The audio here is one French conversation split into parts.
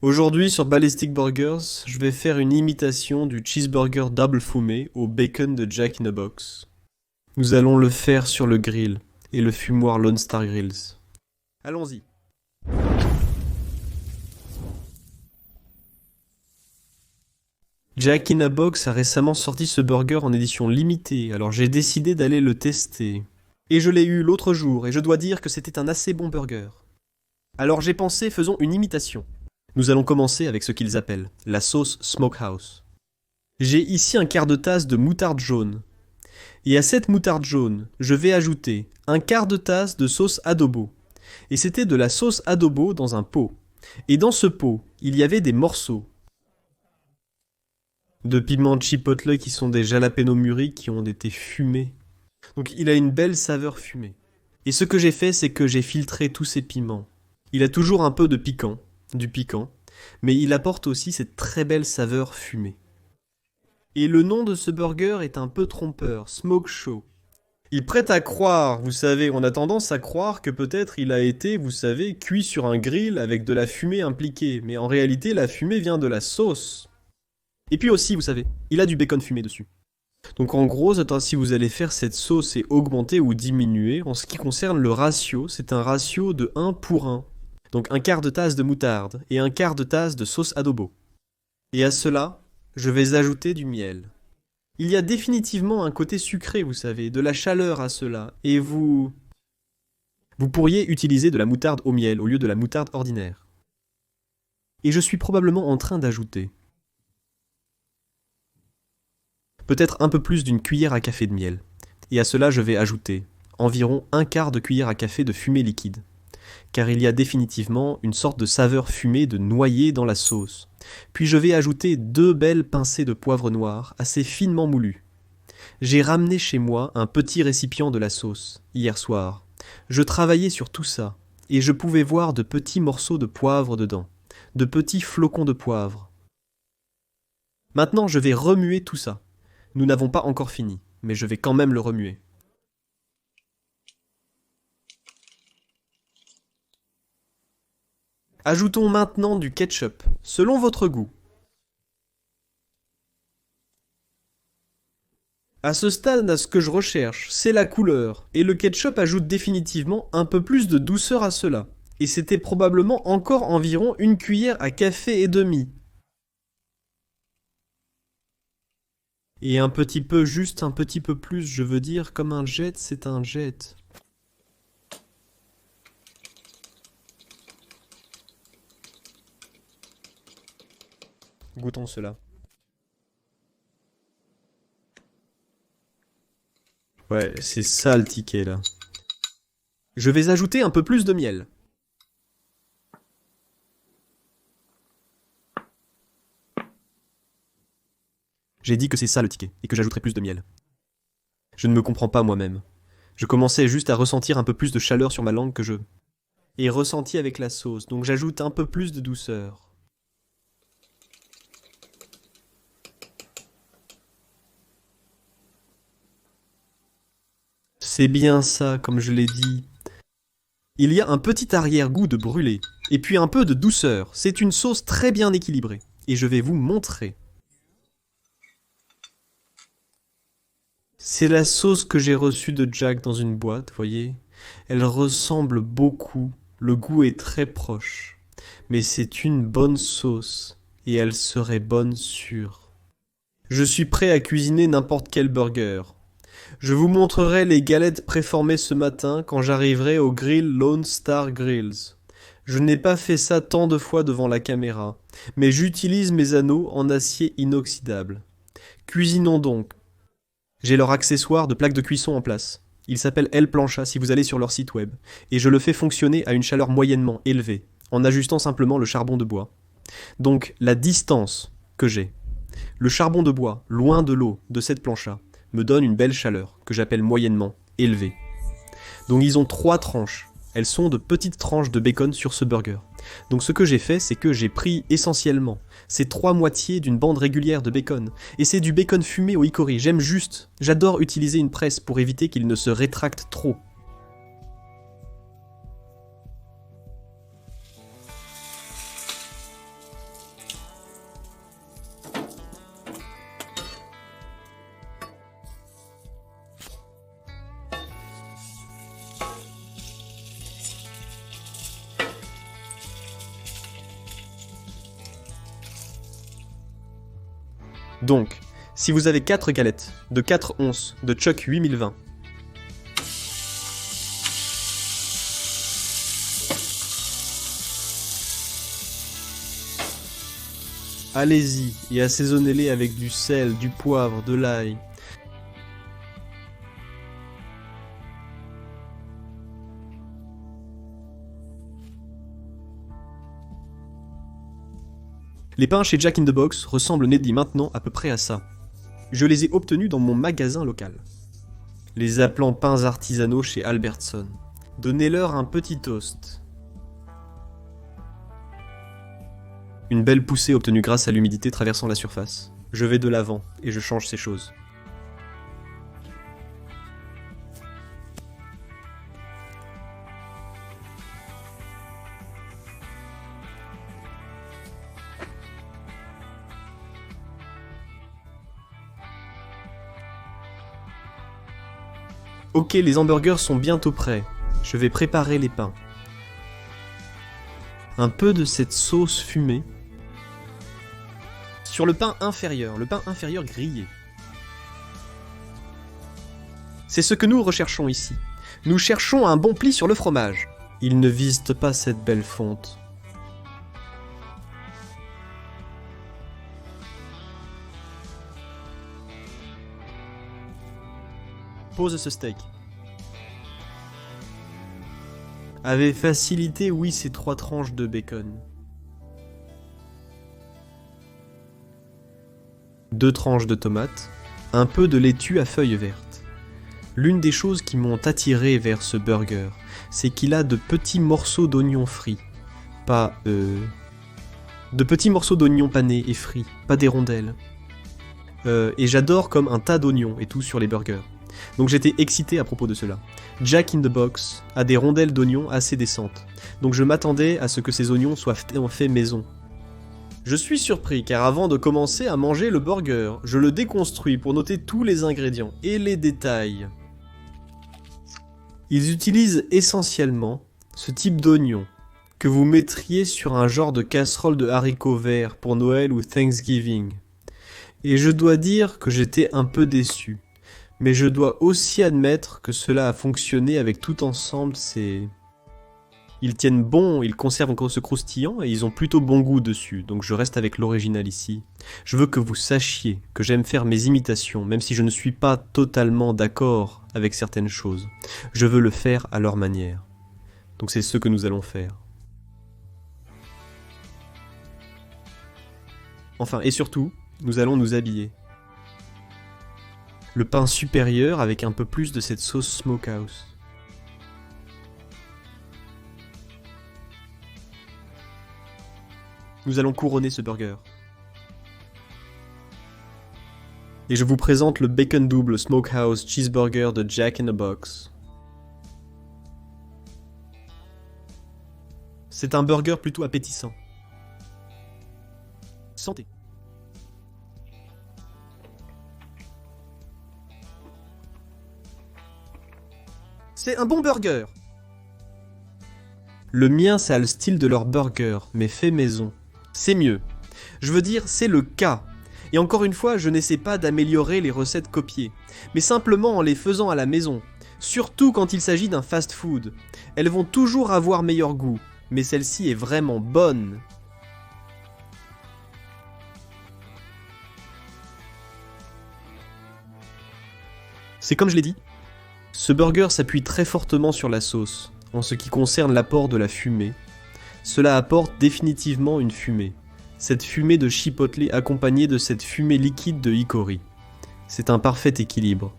Aujourd'hui sur Ballistic Burgers, je vais faire une imitation du cheeseburger double fumé au bacon de Jack in the Box. Nous allons le faire sur le grill et le fumoir Lone Star Grills. Allons-y. Jack in the Box a récemment sorti ce burger en édition limitée, alors j'ai décidé d'aller le tester. Et je l'ai eu l'autre jour, et je dois dire que c'était un assez bon burger. Alors j'ai pensé, faisons une imitation. Nous allons commencer avec ce qu'ils appellent la sauce Smokehouse. J'ai ici un quart de tasse de moutarde jaune. Et à cette moutarde jaune, je vais ajouter un quart de tasse de sauce adobo. Et c'était de la sauce adobo dans un pot. Et dans ce pot, il y avait des morceaux de piments chipotle qui sont des jalapenos mûris qui ont été fumés. Donc il a une belle saveur fumée. Et ce que j'ai fait, c'est que j'ai filtré tous ces piments. Il a toujours un peu de piquant, du piquant, mais il apporte aussi cette très belle saveur fumée. Et le nom de ce burger est un peu trompeur, Smoke Show. Il prête à croire, vous savez, on a tendance à croire que peut-être il a été, vous savez, cuit sur un grill avec de la fumée impliquée, mais en réalité la fumée vient de la sauce. Et puis aussi, vous savez, il a du bacon fumé dessus. Donc en gros, si vous allez faire cette sauce et augmenter ou diminuer, en ce qui concerne le ratio, c'est un ratio de 1 pour 1. Donc un quart de tasse de moutarde et un quart de tasse de sauce adobo. Et à cela, je vais ajouter du miel. Il y a définitivement un côté sucré, vous savez, de la chaleur à cela, et vous pourriez utiliser de la moutarde au miel au lieu de la moutarde ordinaire. Et je suis probablement en train d'ajouter peut-être un peu plus d'une cuillère à café de miel. Et à cela, je vais ajouter environ un quart de cuillère à café de fumée liquide. Car il y a définitivement une sorte de saveur fumée de noyer dans la sauce. Puis je vais ajouter 2 belles pincées de poivre noir, assez finement moulues. J'ai ramené chez moi un petit récipient de la sauce, hier soir. Je travaillais sur tout ça, et je pouvais voir de petits morceaux de poivre dedans, de petits flocons de poivre. Maintenant, je vais remuer tout ça. Nous n'avons pas encore fini, mais je vais quand même le remuer. Ajoutons maintenant du ketchup, selon votre goût. À ce stade, ce que je recherche, c'est la couleur, et le ketchup ajoute définitivement un peu plus de douceur à cela. Et c'était probablement encore environ une cuillère à café et demi. Et un petit peu, juste un petit peu plus, je veux dire, comme un jet, c'est un jet. Goûtons cela. Ouais, c'est ça le ticket là. Je vais ajouter un peu plus de miel. J'ai dit que c'est ça le ticket, et que j'ajouterai plus de miel. Je ne me comprends pas moi-même. Je commençais juste à ressentir un peu plus de chaleur sur ma langue que je... Et ressenti avec la sauce, donc j'ajoute un peu plus de douceur. C'est bien ça, comme je l'ai dit. Il y a un petit arrière-goût de brûlé, et puis un peu de douceur. C'est une sauce très bien équilibrée, et je vais vous montrer. C'est la sauce que j'ai reçue de Jack dans une boîte, voyez. Elle ressemble beaucoup, le goût est très proche. Mais c'est une bonne sauce, et elle serait bonne sûre. Je suis prêt à cuisiner n'importe quel burger. Je vous montrerai les galettes préformées ce matin quand j'arriverai au grill Lone Star Grills. Je n'ai pas fait ça tant de fois devant la caméra, mais j'utilise mes anneaux en acier inoxydable. Cuisinons donc. J'ai leur accessoire de plaque de cuisson en place. Il s'appelle El Plancha si vous allez sur leur site web, et je le fais fonctionner à une chaleur moyennement élevée, en ajustant simplement le charbon de bois. Donc la distance que j'ai, le charbon de bois, loin de l'eau de cette plancha, me donne une belle chaleur, que j'appelle moyennement élevée. Donc ils ont 3 tranches. Elles sont de petites tranches de bacon sur ce burger. Donc ce que j'ai fait, c'est que j'ai pris essentiellement ces 3 moitiés d'une bande régulière de bacon. Et c'est du bacon fumé au hickory. J'adore utiliser une presse pour éviter qu'il ne se rétracte trop. Donc, si vous avez 4 galettes de 4 onces de Chuck 8020, allez-y et assaisonnez-les avec du sel, du poivre, de l'ail. Les pains chez Jack in the Box ressemblent net-dit maintenant à peu près à ça. Je les ai obtenus dans mon magasin local. Les appelant pains artisanaux chez Albertson. Donnez-leur un petit toast. Une belle poussée obtenue grâce à l'humidité traversant la surface. Je vais de l'avant et je change ces choses. Ok, les hamburgers sont bientôt prêts. Je vais préparer les pains. Un peu de cette sauce fumée sur le pain inférieur grillé. C'est ce que nous recherchons ici. Nous cherchons un bon pli sur le fromage. Il ne vise pas cette belle fonte. Pose ce steak. Avec facilité, oui, ces 3 tranches de bacon. 2 tranches de tomates, un peu de laitue à feuilles vertes. L'une des choses qui m'ont attiré vers ce burger, c'est qu'il a de petits morceaux d'oignons frits. De petits morceaux d'oignons panés et frits, pas des rondelles. Et j'adore comme un tas d'oignons et tout sur les burgers. Donc j'étais excité à propos de cela. Jack in the Box a des rondelles d'oignons assez décentes, donc je m'attendais à ce que ces oignons soient faits maison. Je suis surpris car avant de commencer à manger le burger, je le déconstruis pour noter tous les ingrédients et les détails. Ils utilisent essentiellement ce type d'oignon que vous mettriez sur un genre de casserole de haricots verts pour Noël ou Thanksgiving. Et je dois dire que j'étais un peu déçu. Mais je dois aussi admettre que cela a fonctionné avec tout ensemble, Ils tiennent bon, ils conservent encore ce croustillant et ils ont plutôt bon goût dessus, donc je reste avec l'original ici. Je veux que vous sachiez que j'aime faire mes imitations, même si je ne suis pas totalement d'accord avec certaines choses. Je veux le faire à leur manière. Donc c'est ce que nous allons faire. Enfin, et surtout, nous allons nous habiller. Le pain supérieur avec un peu plus de cette sauce smokehouse. Nous allons couronner ce burger. Et je vous présente le bacon double smokehouse cheeseburger de Jack in the Box. C'est un burger plutôt appétissant. Santé. C'est un bon burger. Le mien, ça a le style de leur burger, mais fait maison. C'est mieux. Je veux dire, c'est le cas. Et encore une fois, je n'essaie pas d'améliorer les recettes copiées, mais simplement en les faisant à la maison. Surtout quand il s'agit d'un fast-food. Elles vont toujours avoir meilleur goût, mais celle-ci est vraiment bonne. C'est comme je l'ai dit. Ce burger s'appuie très fortement sur la sauce, en ce qui concerne l'apport de la fumée. Cela apporte définitivement une fumée. Cette fumée de chipotle accompagnée de cette fumée liquide de hickory. C'est un parfait équilibre.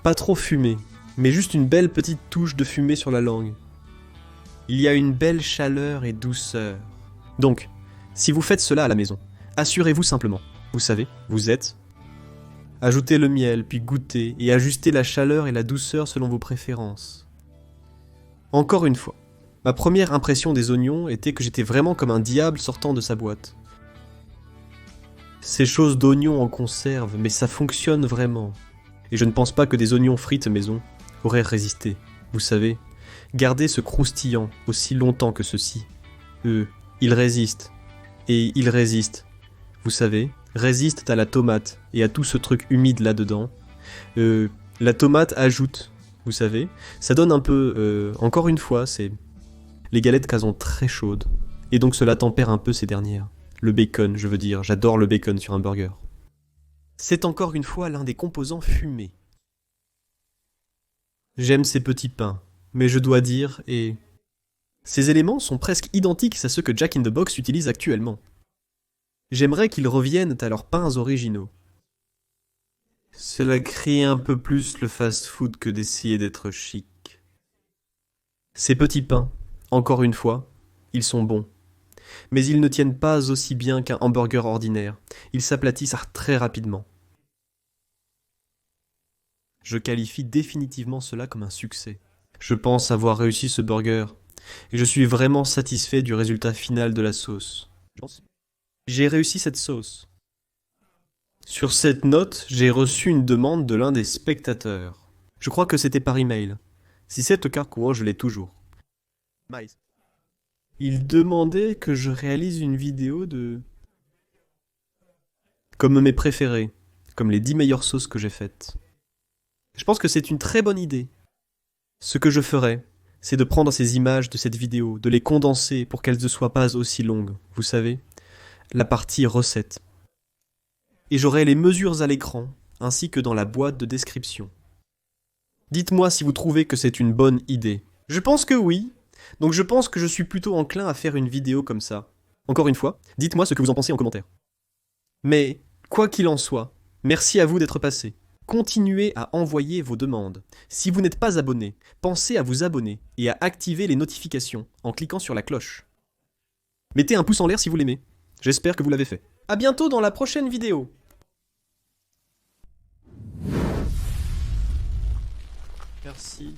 Pas trop fumé, mais juste une belle petite touche de fumée sur la langue. Il y a une belle chaleur et douceur. Donc, si vous faites cela à la maison, assurez-vous simplement, vous savez, vous êtes... Ajoutez le miel, puis goûtez, et ajustez la chaleur et la douceur selon vos préférences. Encore une fois, ma première impression des oignons était que j'étais vraiment comme un diable sortant de sa boîte. Ces choses d'oignons en conserve, mais ça fonctionne vraiment. Et je ne pense pas que des oignons frites maison auraient résisté. Vous savez, garder ce croustillant aussi longtemps que ceci. Ils résistent. Et ils résistent. Vous savez, résistent à la tomate et à tout ce truc humide là-dedans. La tomate ajoute, vous savez, ça donne un peu, encore une fois, c'est les galettes qu'elles sont très chaudes, et donc cela tempère un peu ces dernières. Le bacon, je veux dire, j'adore le bacon sur un burger. C'est encore une fois l'un des composants fumés. J'aime ces petits pains, mais je dois dire, et... ces éléments sont presque identiques à ceux que Jack in the Box utilise actuellement. J'aimerais qu'ils reviennent à leurs pains originaux. Cela crie un peu plus le fast-food que d'essayer d'être chic. Ces petits pains, encore une fois, ils sont bons. Mais ils ne tiennent pas aussi bien qu'un hamburger ordinaire. Ils s'aplatissent très rapidement. Je qualifie définitivement cela comme un succès. Je pense avoir réussi ce burger, et je suis vraiment satisfait du résultat final de la sauce. J'ai réussi cette sauce. Sur cette note, j'ai reçu une demande de l'un des spectateurs. Je crois que c'était par email. Si c'est le cas, je l'ai toujours. Il demandait que je réalise une vidéo de... comme mes préférés, comme les 10 meilleures sauces que j'ai faites. Je pense que c'est une très bonne idée. Ce que je ferai, c'est de prendre ces images de cette vidéo, de les condenser pour qu'elles ne soient pas aussi longues, vous savez, la partie recette. Et j'aurai les mesures à l'écran, ainsi que dans la boîte de description. Dites-moi si vous trouvez que c'est une bonne idée. Je pense que oui, donc je pense que je suis plutôt enclin à faire une vidéo comme ça. Encore une fois, dites-moi ce que vous en pensez en commentaire. Mais, quoi qu'il en soit, merci à vous d'être passé. Continuez à envoyer vos demandes. Si vous n'êtes pas abonné, pensez à vous abonner et à activer les notifications en cliquant sur la cloche. Mettez un pouce en l'air si vous l'aimez. J'espère que vous l'avez fait. À bientôt dans la prochaine vidéo. Merci.